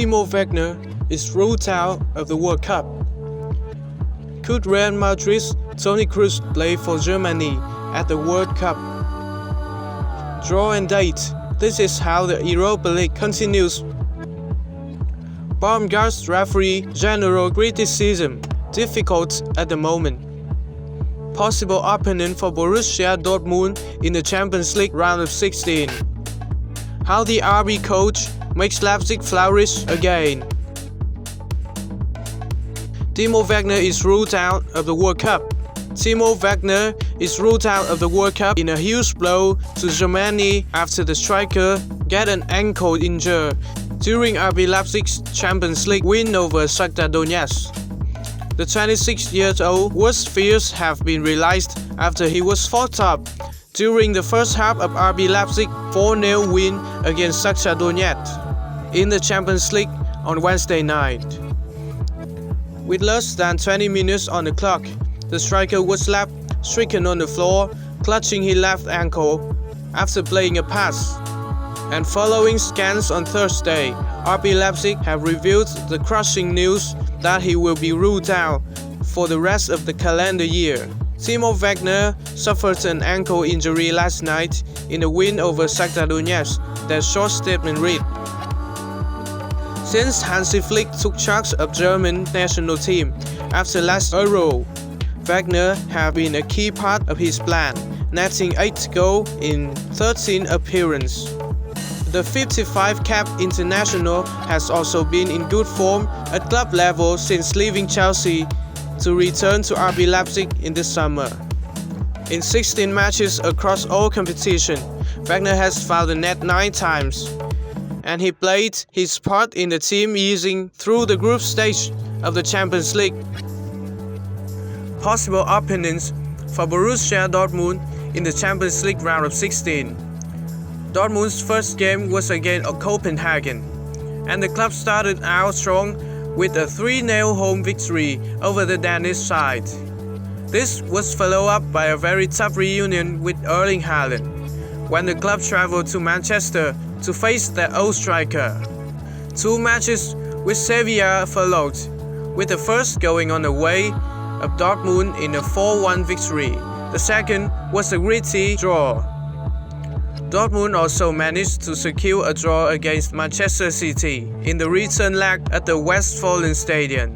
TIMO Werner is ruled out of the World Cup. Could Real Madrid's Toni Kroos play for Germany at the World Cup? Draw and date. This is how the Europa League continues. BAUMGART'S referee general criticism difficult at the moment. Possible opponent for Borussia Dortmund in the Champions League round of 16. How the RB coach makes Leipzig flourish again. Timo Werner is ruled out of the World Cup. Timo Werner is ruled out of the World Cup in a huge blow to Germany after the striker got an ankle injury during RB Leipzig's Champions League win over Shakhtar Donetsk. The 26-year-old worst fears have been realized after he was fouled up during the first half of RB Leipzig's 4-0 win against Shakhtar Donetsk in the Champions League on Wednesday night. With less than 20 minutes on the clock, the striker was left stricken on the floor, clutching his left ankle after playing a pass. And following scans on Thursday, RB Leipzig have revealed the crushing news that he will be ruled out for the rest of the calendar year. Timo Werner suffered an ankle injury last night in the win over Shakhtar Donetsk, their short statement read. Since Hansi Flick took charge of German national team after last Euro, Werner has been a key part of his plan, netting 8 goals in 13 appearances. The 55-cap international has also been in good form at club level since leaving Chelsea to return to RB Leipzig in the summer. In 16 matches across all competitions, Werner has fouled the net 9 times, and he played his part in the team easing through the group stage of the Champions League. Possible opponents for Borussia Dortmund in the Champions League round of 16. Dortmund's first game was against Copenhagen, and the club started out strong with a 3-0 home victory over the Danish side. This was followed up by a very tough reunion with Erling Haaland, when the club traveled to Manchester to face their old striker. 2 matches with Sevilla followed, with the first going on the way of Dortmund in a 4-1 victory. The second was a gritty draw. Dortmund also managed to secure a draw against Manchester City in the return leg at the Westfalen Stadium,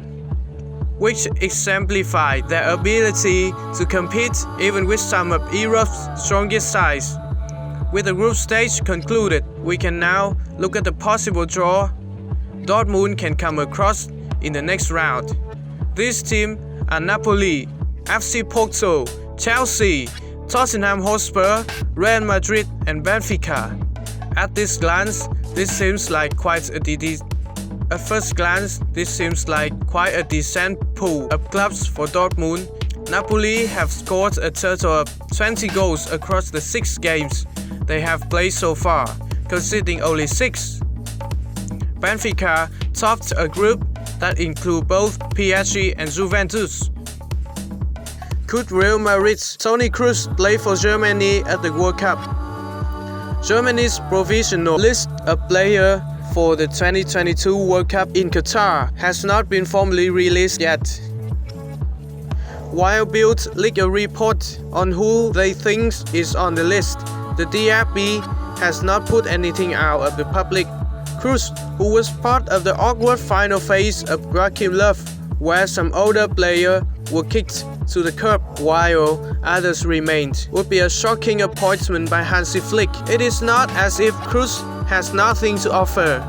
which exemplified their ability to compete even with some of Europe's strongest sides. With the group stage concluded, we can now look at the possible draw Dortmund can come across in the next round. These teams are Napoli, FC Porto, Chelsea, Tottenham Hotspur, Real Madrid and Benfica. At first glance, this seems like quite a decent pool of clubs for Dortmund. Napoli have scored a total of 20 goals across the 6 games they have played so far, conceding only 6. Benfica topped a group that includes both PSG and Juventus. Could Real Madrid's Toni Kroos play for Germany at the World Cup? Germany's provisional list of players for the 2022 World Cup in Qatar has not been formally released yet. While Bild leaked a report on who they think is on the list, the DFB has not put anything out of the public. Kroos, who was part of the awkward final phase of Joachim Löw, where some older players were kicked to the curb while others remained, would be a shocking appointment by Hansi Flick. It is not as if Kroos has nothing to offer.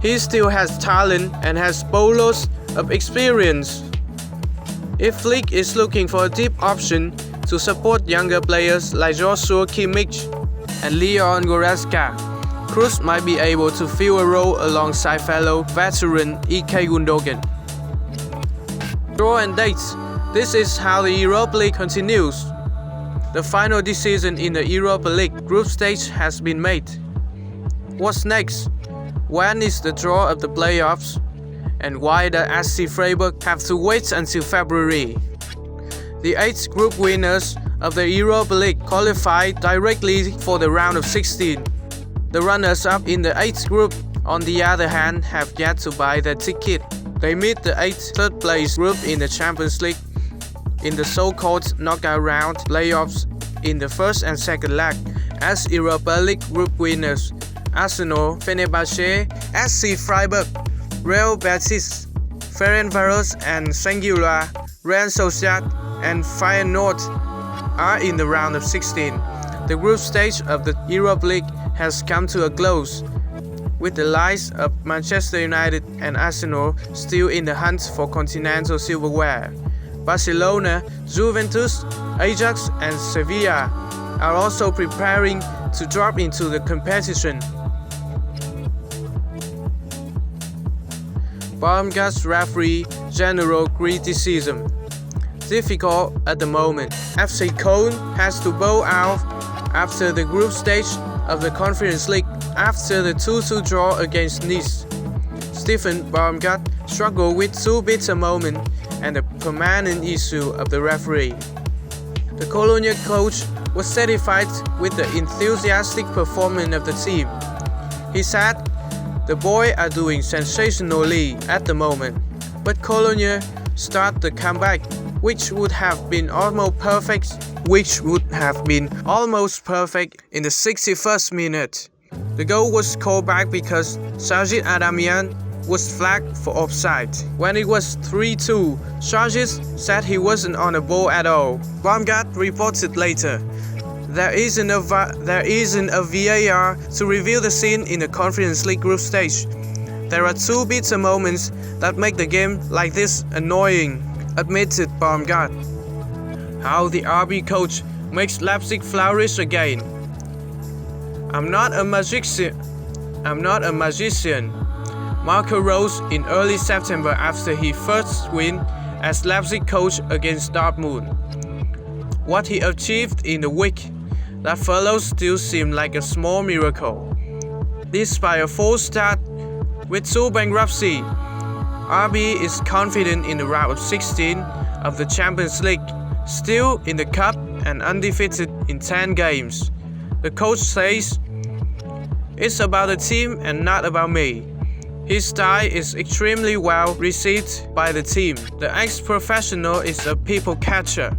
He still has talent and has bolos of experience. If Flick is looking for a deep option to support younger players like Joshua Kimmich and Leon Goretzka, Kroos might be able to fill a role alongside fellow veteran Ilkay Gundogan. Draw and dates. This is how the Europa League continues. The final decision in the Europa League group stage has been made. What's next? When is the draw of the playoffs? And why does SC Freiburg have to wait until February? The 8 group winners of the Europa League qualified directly for the round of 16. The runners-up in the 8th group on the other hand, have yet to buy their ticket. They meet the 8th third place group in the Champions League in the so-called knockout round playoffs in the first and second leg as Europa League group winners Arsenal, Fenerbahce, SC Freiburg, Real Betis, Ferencváros and Singular, Real Sociedad and Feyenoord are in the round of 16. The group stage of the Europa League has come to a close, with the likes of Manchester United and Arsenal still in the hunt for continental silverware. Barcelona, Juventus, Ajax and Sevilla are also preparing to drop into the competition. BAUMGART'S referee general criticism. Difficult at the moment. FC Köln has to bow out after the group stage of the Conference League after the 2-2 draw against Nice. Steffen Baumgart struggled with two bitter moments and the permanent issue of the referee. The Cologne coach was satisfied with the enthusiastic performance of the team. He said, "The boys are doing sensationally at the moment, but Cologne start the comeback, which would have been almost perfect in the 61st minute. The goal was called back because Sajid Adamian was flagged for offside. When it was 3-2, Sajid said he wasn't on the ball at all." Baumgart reported later, There isn't a VAR to reveal the scene in the Conference League group stage. There are two bitter moments that make the game like this annoying, admitted Baumgart. How the RB coach makes Leipzig flourish again. I'm not a magician. Marco rose in early September after his first win as Leipzig coach against Dortmund. What he achieved in the week that follows still seemed like a small miracle. Despite a false start with two bankruptcy, RB is confident in the round of 16 of the Champions League, still in the cup and undefeated in 10 games. The coach says, "It's about the team and not about me." His style is extremely well received by the team. The ex-professional is a people catcher.